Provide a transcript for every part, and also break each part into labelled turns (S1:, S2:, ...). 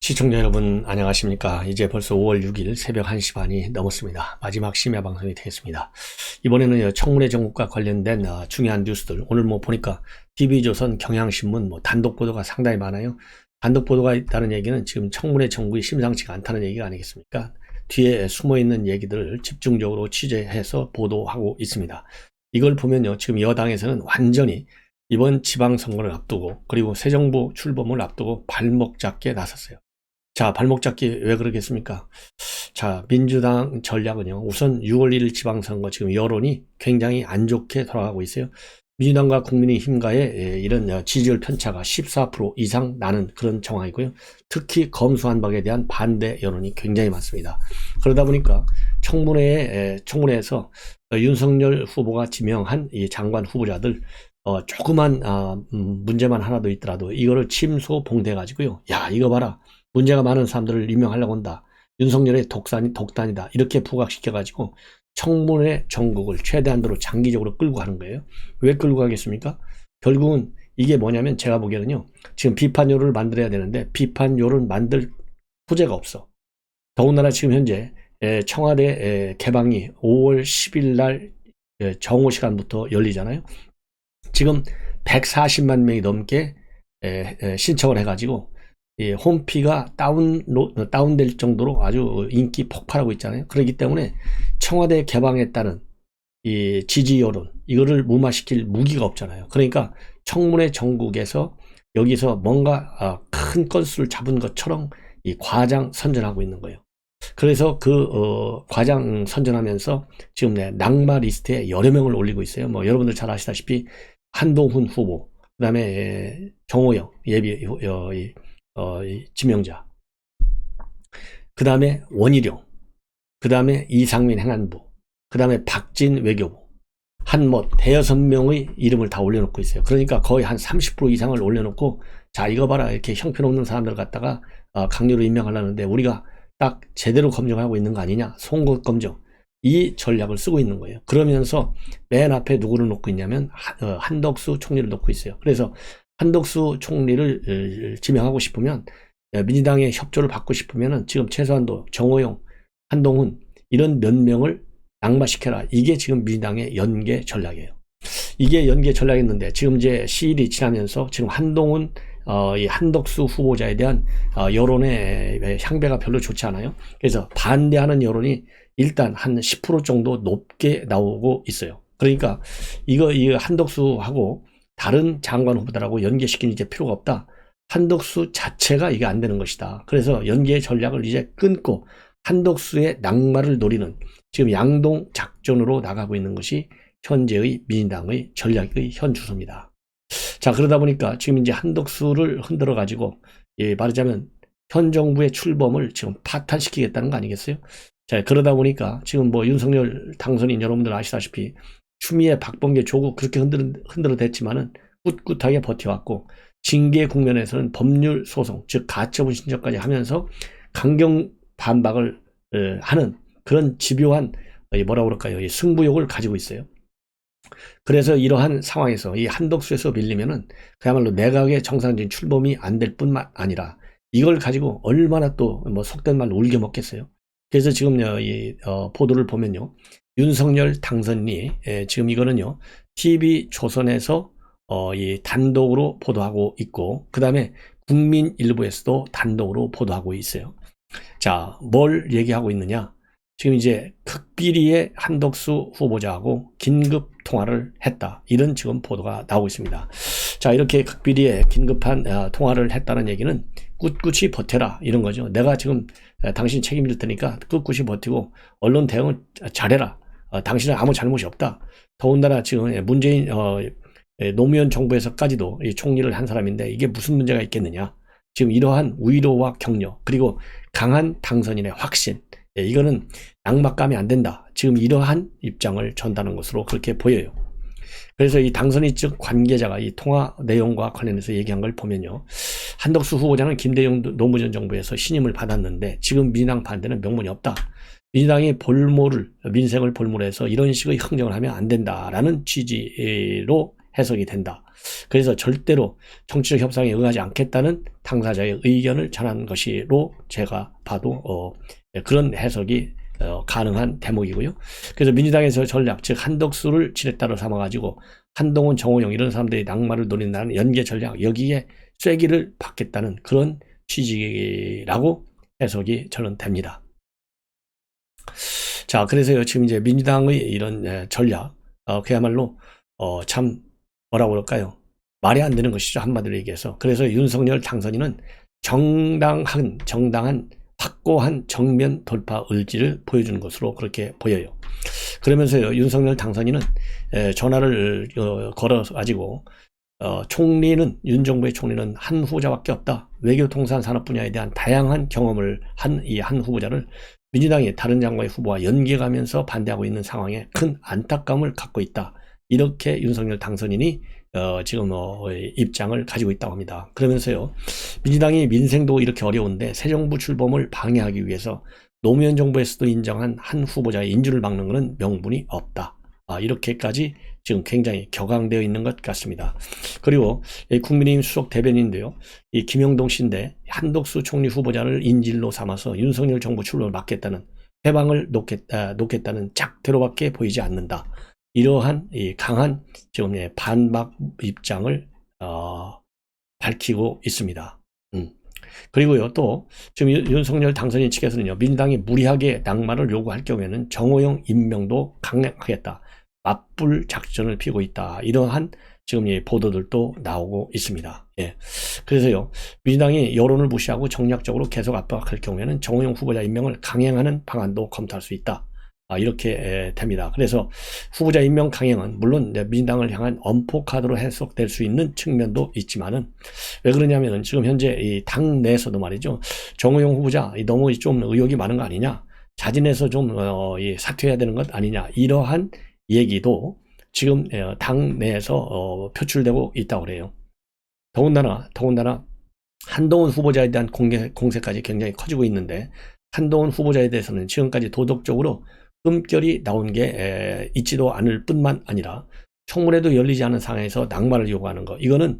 S1: 시청자 여러분 안녕하십니까. 이제 벌써 5월 6일 새벽 1시 반이 넘었습니다. 마지막 심야 방송이 되겠습니다. 이번에는 청문회 정국과 관련된 중요한 뉴스들, 오늘 보니까 TV조선, 경향신문 단독 보도가 상당히 많아요. 단독 보도가 있다는 얘기는 지금 청문회 정국이 심상치가 않다는 얘기가 아니겠습니까? 뒤에 숨어있는 얘기들을 집중적으로 취재해서 보도하고 있습니다. 이걸 보면요, 지금 여당에서는 완전히 이번 지방선거를 앞두고, 그리고 새 정부 출범을 앞두고 발목 잡기에 나섰어요. 자, 발목 잡기 왜 그러겠습니까? 자, 민주당 전략은요, 우선 6월 1일 지방선거 지금 여론이 굉장히 안 좋게 돌아가고 있어요. 민주당과 국민의힘과의 이런 지지율 편차가 14% 이상 나는 그런 정황이고요. 특히 검수완박에 대한 반대 여론이 굉장히 많습니다. 그러다 보니까 청문회에서 윤석열 후보가 지명한 이 장관 후보자들 조그만 문제만 하나 더 있더라도 이거를 침소봉대 가지고요. 야, 이거 봐라. 문제가 많은 사람들을 임명하려고 한다. 윤석열의 독단이다. 이렇게 부각시켜가지고 청문회 정국을 최대한도로 장기적으로 끌고 가는 거예요. 왜 끌고 가겠습니까? 결국은 이게 뭐냐면 제가 보기에는요. 지금 비판요를 만들어야 되는데 비판요를 만들 소재가 없어. 더군다나 지금 현재 청와대 개방이 5월 10일 날 정오 시간부터 열리잖아요. 지금 140만 명이 넘게 신청을 해가지고 홈피가 다운될 정도로 아주 인기 폭발하고 있잖아요. 그렇기 때문에 청와대 개방에 따른 이 지지 여론, 이거를 무마시킬 무기가 없잖아요. 그러니까 청문회 정국에서 여기서 뭔가 큰 건수를 잡은 것처럼 이 과장 선전하고 있는 거예요. 그래서 과장 선전하면서 지금 낙마 리스트에 여러 명을 올리고 있어요. 여러분들 잘 아시다시피 한동훈 후보, 그 다음에 정호영 지명자, 그 다음에 원희룡, 그 다음에 이상민 행안부, 그 다음에 박진 외교부, 대여섯 명의 이름을 다 올려놓고 있어요. 그러니까 거의 한 30% 이상을 올려놓고, 자, 이거 봐라. 이렇게 형편없는 사람들 갖다가 강요로 임명하려는데 우리가 딱 제대로 검증하고 있는 거 아니냐? 송곳 검증. 이 전략을 쓰고 있는 거예요. 그러면서 맨 앞에 누구를 놓고 있냐면 한덕수 총리를 놓고 있어요. 그래서 한덕수 총리를 지명하고 싶으면, 민주당의 협조를 받고 싶으면 지금 최소한도 정호영, 한동훈 이런 몇 명을 낙마시켜라. 이게 지금 민주당의 연계 전략이에요. 이게 연계 전략이었는데 지금 이제 시일이 지나면서 지금 한동훈, 이 한덕수 후보자에 대한 여론의 향배가 별로 좋지 않아요. 그래서 반대하는 여론이 일단 한 10% 정도 높게 나오고 있어요. 그러니까 이 한덕수하고 다른 장관 후보들하고 연계시키는 이제 필요가 없다. 한덕수 자체가 이게 안 되는 것이다. 그래서 연계 전략을 이제 끊고 한덕수의 낙마를 노리는 지금 양동 작전으로 나가고 있는 것이 현재의 민주당의 전략의 현 주소입니다. 자, 그러다 보니까 지금 이제 한덕수를 흔들어 가지고 말하자면 현 정부의 출범을 지금 파탄시키겠다는 거 아니겠어요? 자, 그러다 보니까 지금 윤석열 당선인 여러분들 아시다시피 추미애, 박범계, 조국 그렇게 흔들어 댔지만은 꿋꿋하게 버텨왔고, 징계 국면에서는 법률 소송, 즉 가처분 신청까지 하면서 강경 반박을 하는 그런 집요한 이 승부욕을 가지고 있어요. 그래서 이러한 상황에서 이 한덕수에서 밀리면은 그야말로 내각의 정상적인 출범이 안 될 뿐만 아니라 이걸 가지고 얼마나 또 속된 말로 울겨 먹겠어요. 그래서 지금 보도를 보면요, 윤석열 당선인이 지금 이거는요 TV조선에서 이 단독으로 보도하고 있고, 그 다음에 국민일보에서도 단독으로 보도하고 있어요. 자, 뭘 얘기하고 있느냐? 지금 이제 극비리의 한덕수 후보자하고 긴급 통화를 했다. 이런 지금 보도가 나오고 있습니다. 자, 이렇게 극비리의 긴급한 통화를 했다는 얘기는 꿋꿋이 버텨라 이런 거죠. 내가 지금 당신 책임질 테니까 꿋꿋이 버티고 언론 대응을 잘해라. 당신은 아무 잘못이 없다. 더군다나 지금 문재인 노무현 정부에서까지도 이 총리를 한 사람인데 이게 무슨 문제가 있겠느냐. 지금 이러한 위로와 격려, 그리고 강한 당선인의 확신, 이거는 낙막감이 안 된다. 지금 이러한 입장을 전다는 것으로 그렇게 보여요. 그래서 이 당선인 측 관계자가 이 통화 내용과 관련해서 얘기한 걸 보면요, 한덕수 후보자는 김대중 노무현 정부에서 신임을 받았는데 지금 민주당 반대는 명분이 없다. 민주당이 민색을 볼모로 해서 이런 식의 흥정을 하면 안 된다라는 취지로 해석이 된다. 그래서 절대로 정치적 협상에 응하지 않겠다는 당사자의 의견을 전한 것이로 제가 봐도 그런 해석이 가능한 대목이고요. 그래서 민주당에서 전략, 즉 한덕수를 지렛대로 삼아가지고 한동훈, 정호영 이런 사람들이 낙마를 노린다는 연계 전략, 여기에 쐐기를 받겠다는 그런 취지라고 해석이 저는 됩니다. 자, 그래서요, 지금 이제 민주당의 이런 전략, 그야말로 참 뭐라고 그럴까요? 말이 안 되는 것이죠, 한마디로 얘기해서. 그래서 윤석열 당선인은 정당한 확고한 정면 돌파 의지를 보여주는 것으로 그렇게 보여요. 그러면서요, 윤석열 당선인은 전화를 걸어가지고 윤 정부의 총리는 한 후보자밖에 없다. 외교통상 산업 분야에 대한 다양한 경험을 한 이 한 후보자를 민주당이 다른 장관의 후보와 연계가면서 반대하고 있는 상황에 큰 안타까움을 갖고 있다. 이렇게 윤석열 당선인이 지금 입장을 가지고 있다고 합니다. 그러면서요, 민주당이 민생도 이렇게 어려운데 새 정부 출범을 방해하기 위해서 노무현 정부에서도 인정한 한 후보자의 인준을 막는 것은 명분이 없다. 이렇게까지 지금 굉장히 격앙되어 있는 것 같습니다. 그리고 국민의힘 수석 대변인인데요, 이 김영동 씨인데 한덕수 총리 후보자를 인질로 삼아서 윤석열 정부 출범을 막겠다는, 해방을 놓겠다는 작대로밖에 보이지 않는다. 이러한 이 강한 지금 반박 입장을 밝히고 있습니다. 그리고요, 또 지금 윤석열 당선인 측에서는요, 민주당이 무리하게 낙마를 요구할 경우에는 정호영 임명도 강행하겠다, 맞불 작전을 피우고 있다, 이러한 지금 보도들도 나오고 있습니다. 예. 그래서요, 민주당이 여론을 무시하고 정략적으로 계속 압박할 경우에는 정호영 후보자 임명을 강행하는 방안도 검토할 수 있다. 이렇게 됩니다. 그래서 후보자 임명 강행은 물론 민주당을 향한 엄포 카드로 해석될 수 있는 측면도 있지만은, 왜 그러냐면은 지금 현재 이 당 내에서도 말이죠, 정호영 후보자 너무 좀 의혹이 많은 거 아니냐, 자진해서 좀 사퇴해야 되는 것 아니냐, 이러한 얘기도 지금 당 내에서 표출되고 있다고 그래요. 더군다나 한동훈 후보자에 대한 공세까지 굉장히 커지고 있는데, 한동훈 후보자에 대해서는 지금까지 도덕적으로 흠결이 나온 게 있지도 않을 뿐만 아니라 청문회도 열리지 않은 상황에서 낙마를 요구하는 거, 이거는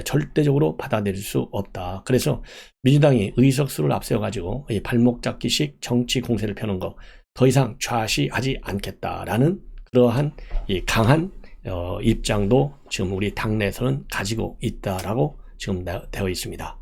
S1: 절대적으로 받아들일 수 없다. 그래서 민주당이 의석수를 앞세워가지고 발목 잡기식 정치 공세를 펴는 거 더 이상 좌시하지 않겠다라는 그러한 이 강한 입장도 지금 우리 당내에서는 가지고 있다라고 지금 되어 있습니다.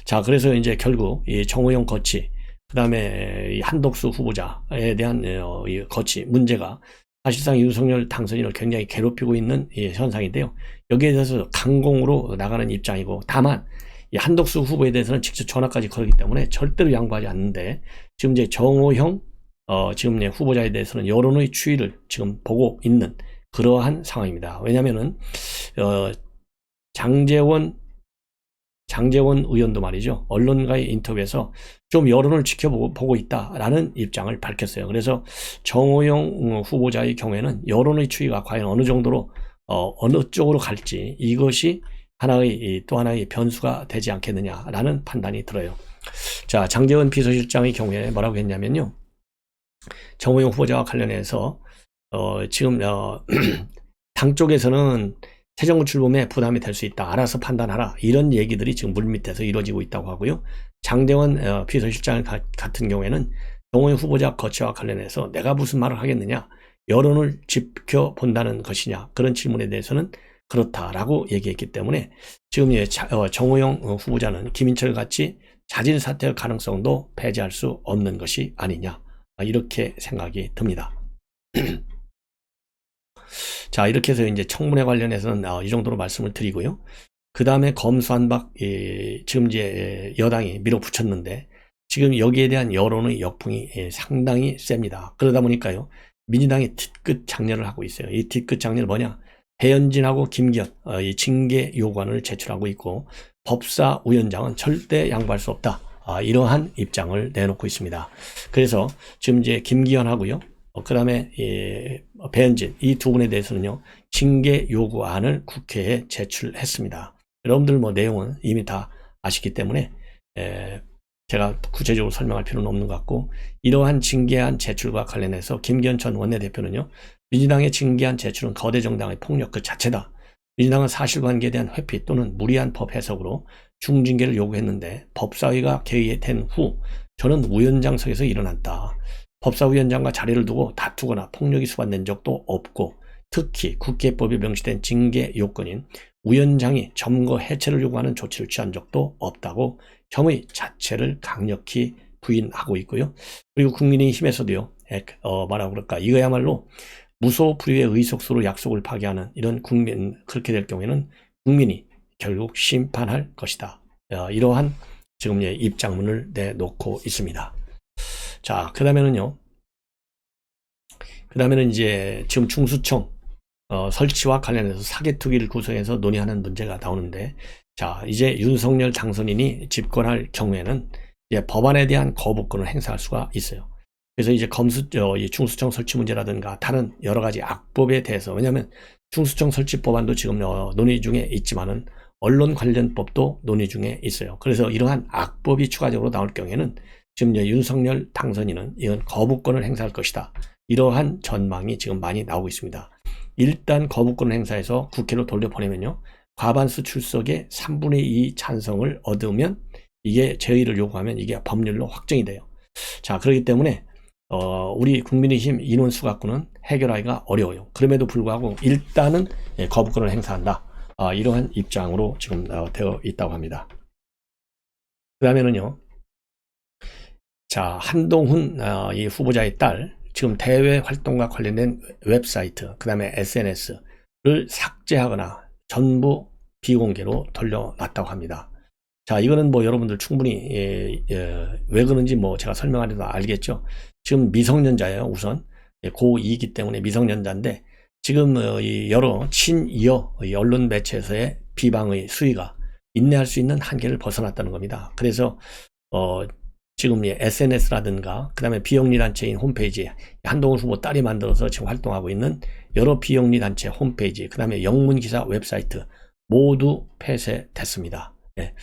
S1: 자, 그래서 이제 결국 이 정호영 거치, 그 다음에 한덕수 후보자에 대한 이 거치 문제가 사실상 윤석열 당선인을 굉장히 괴롭히고 있는 현상인데요. 여기에 대해서 강공으로 나가는 입장이고, 다만 이 한덕수 후보에 대해서는 직접 전화까지 걸기 때문에 절대로 양보하지 않는데, 지금 이제 정호영 지금 후보자에 대해서는 여론의 추이를 지금 보고 있는 그러한 상황입니다. 왜냐면은 장제원 의원도 말이죠, 언론과의 인터뷰에서 좀 여론을 지켜보고 있다라는 입장을 밝혔어요. 그래서 정호영 후보자의 경우에는 여론의 추이가 과연 어느 정도로 어느 쪽으로 갈지, 이것이 또 하나의 변수가 되지 않겠느냐라는 판단이 들어요. 자, 장제원 비서실장의 경우에 뭐라고 했냐면요, 정호영 후보자와 관련해서 지금 당 쪽에서는 새 정부 출범에 부담이 될 수 있다, 알아서 판단하라, 이런 얘기들이 지금 물밑에서 이루어지고 있다고 하고요. 장제원 비서실장 같은 경우에는 정호영 후보자 거취와 관련해서 내가 무슨 말을 하겠느냐, 여론을 지켜본다는 것이냐, 그런 질문에 대해서는 그렇다라고 얘기했기 때문에 지금 정호영 후보자는 김인철 같이 자진 사퇴할 가능성도 배제할 수 없는 것이 아니냐, 이렇게 생각이 듭니다. 자, 이렇게 해서 이제 청문회 관련해서는 이 정도로 말씀을 드리고요. 그 다음에 검수완박, 지금 이제 여당이 밀어붙였는데, 지금 여기에 대한 여론의 역풍이 상당히 셉니다. 그러다 보니까요, 민주당이 뒤끝 장렬을 하고 있어요. 이 뒤끝 장렬 뭐냐? 배현진하고 김기현 이 징계 요구안을 제출하고 있고, 법사위원장은 절대 양보할 수 없다, 이러한 입장을 내놓고 있습니다. 그래서 지금 이제 김기현하고요, 그 다음에 배현진, 이 두 분에 대해서는요, 징계 요구안을 국회에 제출했습니다. 여러분들 내용은 이미 다 아시기 때문에 제가 구체적으로 설명할 필요는 없는 것 같고, 이러한 징계안 제출과 관련해서 김기현 전 원내대표는요, 민주당의 징계안 제출은 거대 정당의 폭력 그 자체다, 민주당은 사실관계에 대한 회피 또는 무리한 법 해석으로 중징계를 요구했는데 법사위가 개의된 후 저는 위원장석에서 일어났다. 법사위원장과 자리를 두고 다투거나 폭력이 수반된 적도 없고 특히 국회법에 명시된 징계 요건인 위원장이 점거 해체를 요구하는 조치를 취한 적도 없다고 혐의 자체를 강력히 부인하고 있고요. 그리고 국민의힘에서도요, 이거야말로 무소불위의 의석수로 약속을 파기하는 이런 그렇게 될 경우에는 국민이 결국 심판할 것이다. 이러한 지금 입장문을 내놓고 있습니다. 자, 그 다음에는 이제 지금 중수청 설치와 관련해서 사개특위를 구성해서 논의하는 문제가 나오는데, 자, 이제 윤석열 당선인이 집권할 경우에는 이제 법안에 대한 거부권을 행사할 수가 있어요. 그래서 이제 이 중수청 설치 문제라든가 다른 여러 가지 악법에 대해서, 왜냐하면 중수청 설치 법안도 지금 논의 중에 있지만은 언론 관련법도 논의 중에 있어요. 그래서 이러한 악법이 추가적으로 나올 경우에는 지금 윤석열 당선인은 이건 거부권을 행사할 것이다. 이러한 전망이 지금 많이 나오고 있습니다. 일단 거부권을 행사해서 국회로 돌려보내면요, 과반수 출석의 3분의 2 찬성을 얻으면 이게 제의를 요구하면 이게 법률로 확정이 돼요. 자, 그렇기 때문에 우리 국민의힘 인원수 갖고는 해결하기가 어려워요. 그럼에도 불구하고 일단은 거부권을 행사한다. 이러한 입장으로 지금 되어 있다고 합니다. 그 다음에는요, 자, 한동훈 이 후보자의 딸, 지금 대외 활동과 관련된 웹사이트, 그 다음에 SNS를 삭제하거나 전부 비공개로 돌려놨다고 합니다. 자, 이거는 뭐 여러분들 충분히 왜 그런지 뭐 제가 설명 안 해도 알겠죠. 지금 미성년자예요. 우선 고2이기 때문에 미성년자인데 지금 여러 친이어 언론 매체에서의 비방의 수위가 인내할 수 있는 한계를 벗어났다는 겁니다. 그래서 지금 SNS라든가 그 다음에 비영리 단체인 홈페이지, 한동훈 후보 딸이 만들어서 지금 활동하고 있는 여러 비영리 단체 홈페이지, 그 다음에 영문기사 웹사이트 모두 폐쇄됐습니다. 예.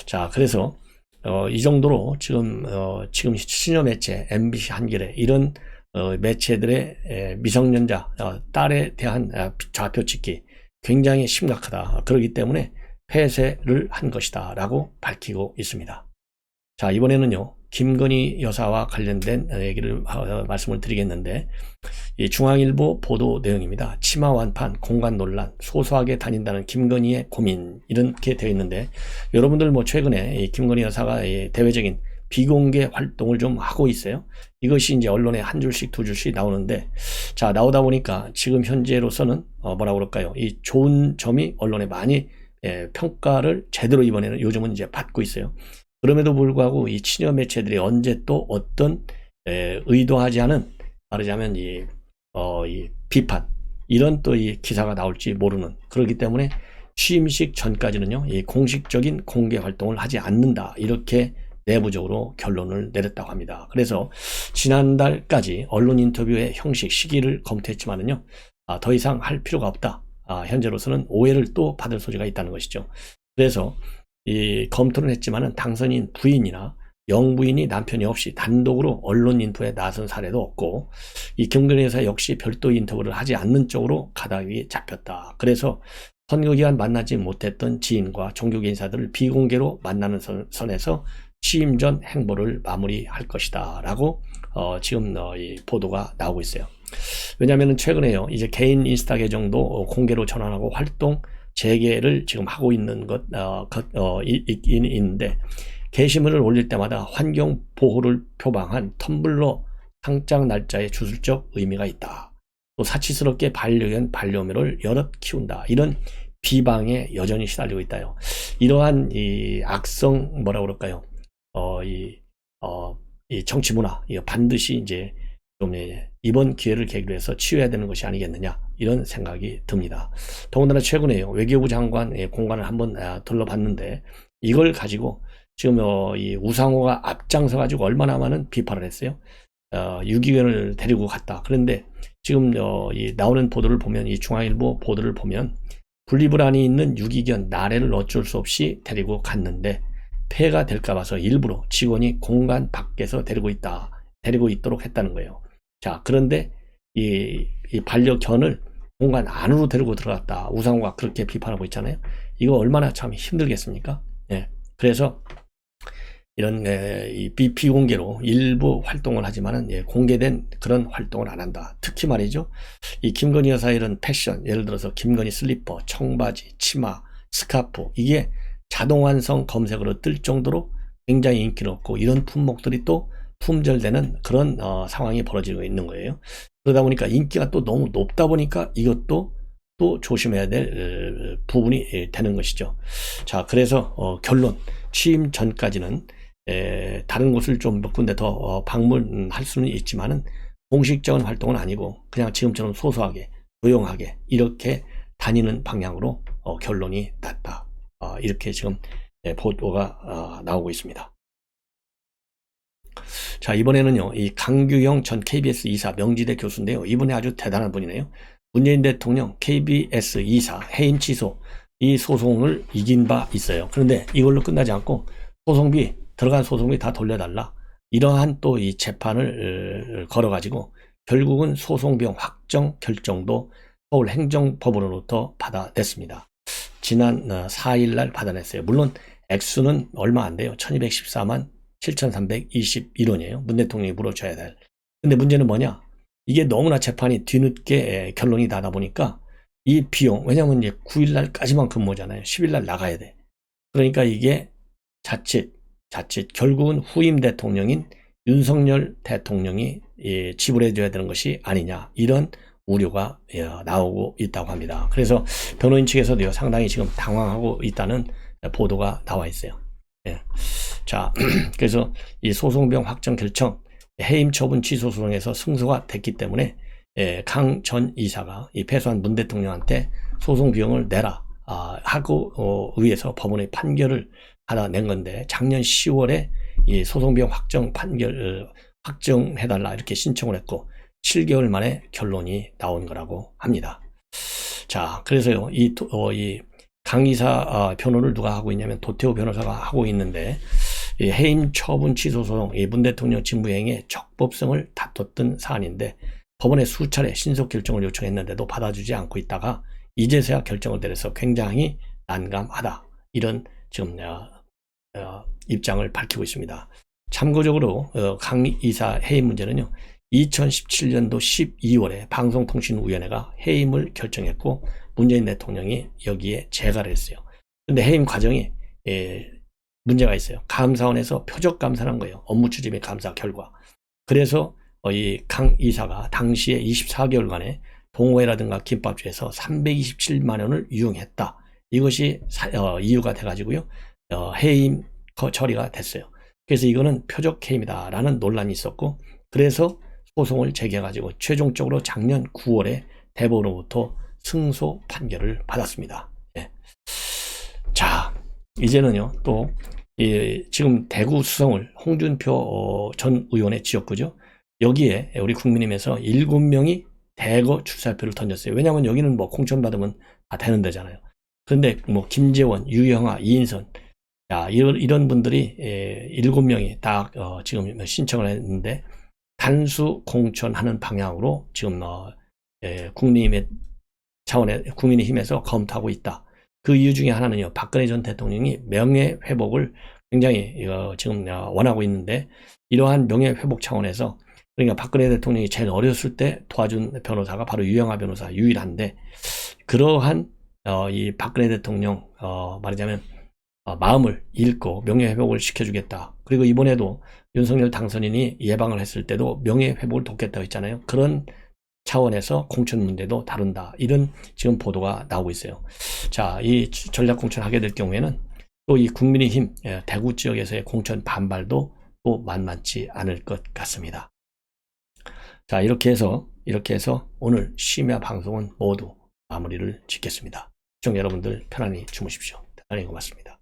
S1: 자, 그래서 이 정도로 지금 신여 매체 MBC 한겨레 이런 매체들의 미성년자 딸에 대한 좌표찍기 굉장히 심각하다. 그렇기 때문에 폐쇄를 한 것이다 라고 밝히고 있습니다. 자, 이번에는요, 김건희 여사와 관련된 얘기를 말씀을 드리겠는데, 이 중앙일보 보도 내용입니다. 치마 완판, 공간 논란, 소소하게 다닌다는 김건희의 고민, 이렇게 되어 있는데, 여러분들 뭐 최근에 이 김건희 여사가 대외적인 비공개 활동을 좀 하고 있어요. 이것이 이제 언론에 한 줄씩 두 줄씩 나오는데, 자, 나오다 보니까 지금 현재로서는 뭐라 그럴까요? 이 좋은 점이 언론에 많이 평가를 제대로 이번에는 요즘은 이제 받고 있어요. 그럼에도 불구하고 이 친여 매체들이 언제 또 어떤 의도하지 않은, 말하자면 이 비판, 이런 또 이 기사가 나올지 모르는, 그렇기 때문에 취임식 전까지는요, 이 공식적인 공개 활동을 하지 않는다, 이렇게 내부적으로 결론을 내렸다고 합니다. 그래서 지난달까지 언론 인터뷰의 형식 시기를 검토했지만은요, 더 이상 할 필요가 없다. 현재로서는 오해를 또 받을 소지가 있다는 것이죠. 그래서 이 검토를 했지만은 당선인 부인이나 영부인이 남편이 없이 단독으로 언론 인터뷰에 나선 사례도 없고, 이 김건희 여사 역시 별도 인터뷰를 하지 않는 쪽으로 가닥이 잡혔다. 그래서 선거 기간 만나지 못했던 지인과 종교계 인사들을 비공개로 만나는 선에서 취임 전 행보를 마무리할 것이다 라고 지금 이 보도가 나오고 있어요. 왜냐하면 최근에요, 이제 개인 인스타 계정도 공개로 전환하고 활동 재개를 지금 하고 있는 있는데, 게시물을 올릴 때마다 환경 보호를 표방한 텀블러 상장 날짜에 주술적 의미가 있다. 또 사치스럽게 반려견 반려묘를 여럿 키운다. 이런 비방에 여전히 시달리고 있다요. 이러한 이 악성 뭐라 그럴까요? 이 정치 문화, 이거 반드시 이제 좀 이번 기회를 계기로 해서 치유해야 되는 것이 아니겠느냐, 이런 생각이 듭니다. 더군다나 최근에요, 외교부 장관 공간을 한번 둘러봤는데, 이걸 가지고 지금 이 우상호가 앞장서 가지고 얼마나 많은 비판을 했어요. 유기견을 데리고 갔다. 그런데 지금 이 나오는 보도를 보면, 이 중앙일보 보도를 보면 분리불안이 있는 유기견 나래를 어쩔 수 없이 데리고 갔는데 폐가 될까 봐서 일부러 직원이 공간 밖에서 데리고 있도록 했다는 거예요. 자, 그런데 이 반려견을 공간 안으로 데리고 들어갔다. 우상호가 그렇게 비판하고 있잖아요. 이거 얼마나 참 힘들겠습니까? 예. 그래서 이런 비공개로 일부 활동을 하지만은 공개된 그런 활동을 안 한다. 특히 말이죠. 이 김건희 여사 이런 패션, 예를 들어서 김건희 슬리퍼, 청바지, 치마, 스카프, 이게 자동완성 검색어로 뜰 정도로 굉장히 인기를 얻고 이런 품목들이 또 품절되는 그런 상황이 벌어지고 있는 거예요. 그러다 보니까 인기가 또 너무 높다 보니까 이것도 또 조심해야 될 부분이 되는 것이죠. 자, 그래서 결론, 취임 전까지는 다른 곳을 좀 몇 군데 더 방문할 수는 있지만은 공식적인 활동은 아니고 그냥 지금처럼 소소하게 조용하게 이렇게 다니는 방향으로 결론이 났다. 이렇게 지금 보도가 나오고 있습니다. 자, 이번에는요, 이 강규영 전 KBS 이사 명지대 교수인데요. 이분이 아주 대단한 분이네요. 문재인 대통령 KBS 이사 해임 취소 이 소송을 이긴 바 있어요. 그런데 이걸로 끝나지 않고 소송비 들어간 소송비 다 돌려달라. 이러한 또 이 재판을 걸어가지고 결국은 소송비용 확정 결정도 서울행정법원으로부터 받아냈습니다. 지난 4일 날 받아냈어요. 물론 액수는 얼마 안 돼요. 1214만 7,321원이에요. 문 대통령이 물어줘야 될. 근데 문제는 뭐냐? 이게 너무나 재판이 뒤늦게 결론이 나다 보니까 이 비용, 왜냐면 이제 9일 날까지만 근무잖아요. 10일 날 나가야 돼. 그러니까 이게 자칫 결국은 후임 대통령인 윤석열 대통령이 지불해줘야 되는 것이 아니냐 이런 우려가 나오고 있다고 합니다. 그래서 변호인 측에서도요 상당히 지금 당황하고 있다는 보도가 나와 있어요. 예. 자, 그래서 이 소송비용 확정 결정 해임 처분 취소 소송에서 승소가 됐기 때문에 강 전 이사가 이 패소한 문 대통령한테 소송 비용을 내라 하고 의회에서 법원의 판결을 하나 낸 건데 작년 10월에 이 소송 비용 확정 판결 확정해달라 이렇게 신청을 했고 7개월 만에 결론이 나온 거라고 합니다. 자, 그래서요 이 강 이사 변호를 누가 하고 있냐면 도태우 변호사가 하고 있는데 이 해임 처분 취소 소송 문 대통령 직무행위의 적법성을 다퉜던 사안인데 법원에 수차례 신속 결정을 요청했는데도 받아주지 않고 있다가 이제서야 결정을 내려서 굉장히 난감하다 이런 지금 입장을 밝히고 있습니다. 참고적으로 강 이사 해임 문제는요 2017년도 12월에 방송통신위원회가 해임을 결정했고 문재인 대통령이 여기에 재가를 했어요. 근데 해임 과정이 문제가 있어요. 감사원에서 표적 감사를 한 거예요. 업무 추진의 감사 결과. 그래서 이 강 이사가 당시에 24개월간의 동호회라든가 김밥집에서 327만 원을 유용했다. 이것이 이유가 돼가지고요. 해임 처리가 됐어요. 그래서 이거는 표적 해임이다라는 논란이 있었고 그래서 소송을 제기해가지고 최종적으로 작년 9월에 대법원으로부터 승소 판결을 받았습니다. 예. 자, 이제는요 또 지금 대구 수성을 홍준표 전 의원의 지역구죠. 여기에 우리 국민의힘에서 7명이 대거 출사표를 던졌어요. 왜냐하면 여기는 뭐 공천 받으면 다 되는 데잖아요. 그런데 뭐 김재원, 유영아, 이인선 이런 분들이 7명이 다 지금 신청을 했는데 단수 공천하는 방향으로 지금 국민의힘의 차원의 국민의힘에서 검토하고 있다. 그 이유 중에 하나는요. 박근혜 전 대통령이 명예회복을 굉장히 지금 원하고 있는데 이러한 명예회복 차원에서 그러니까 박근혜 대통령이 제일 어렸을 때 도와준 변호사가 바로 유영아 변호사 유일한데 그러한 이 박근혜 대통령 말하자면 마음을 읽고 명예회복을 시켜주겠다. 그리고 이번에도 윤석열 당선인이 예방을 했을 때도 명예회복을 돕겠다고 했잖아요. 그런 차원에서 공천 문제도 다룬다. 이런 지금 보도가 나오고 있어요. 자, 이 전략 공천하게 될 경우에는 또 이 국민의힘 대구 지역에서의 공천 반발도 또 만만치 않을 것 같습니다. 자, 이렇게 해서 오늘 심야 방송은 모두 마무리를 짓겠습니다. 시청자 여러분들 편안히 주무십시오. 대단히 고맙습니다.